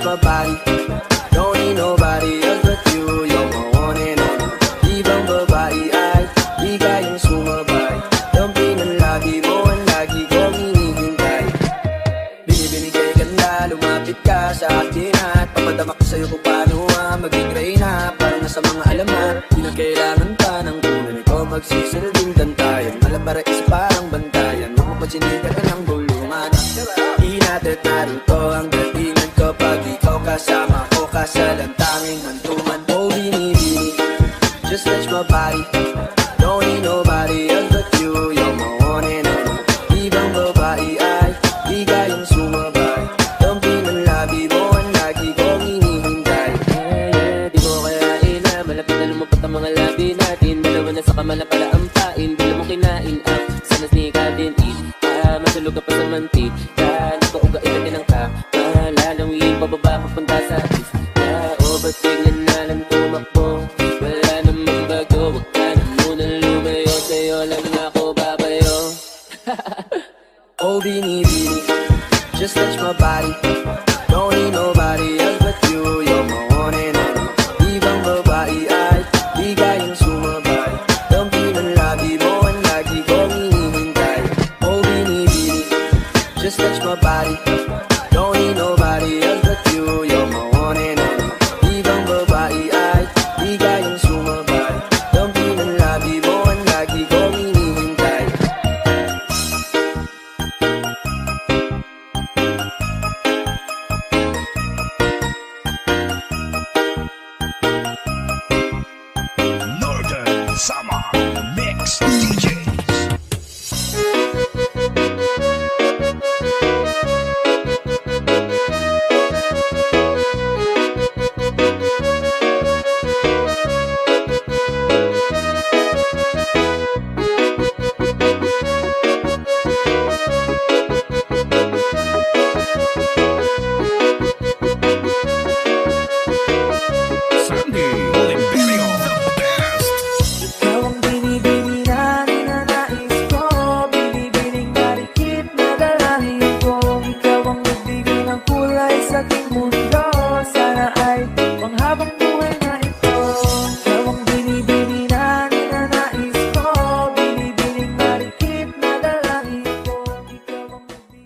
my body. Don't need nobody else but you. You're my one and only. Ibang babae ay di kayang sumabay. Dampi ng lagi mo ang lagi kong hinihintay. Binibinigay ganda, lumapit ka sa akin at papadama ko sa'yo kung paano maging reyna. Parang nasa mga alamat, di na kailangan pa ng kunan. Ikaw magsisilbing tantayan, malabara is parang bantayan. Mapapansinigan ka ng bulungan. Di natin narito ang datingan kapag ikaw kasama ko. Kasalang tanging hantuman. Oh, binibini, just touch my body. Don't need nobody else but you. You're my one and only. Ibang babae ay di kayang sumabay. Dampi ng labi mo ang lagi kong hinihintay. Di mo kayain na malapit na lumapot ang mga labi natin. Dalawa na sa kamala pala ang pain. Di mo kinain ang sanas ni Kadin eat. Masulog ka pa sa mantik. Dahil ko uga ilagin ang ka. Malalawin pababa papunta sa atis. Ba't biglan na lang tumakbo? Wala namang bago. Huwag ka na munang lumayo. Sa'yo lang ako babayo. Oh, binibini, just touch my body. Don't need nobody else but you. You're my one and only. Ibang babae ay di kayang sumabay. Dampi ng labi mo ang lagi kong hinihintay. Oh, binibini, just touch my body.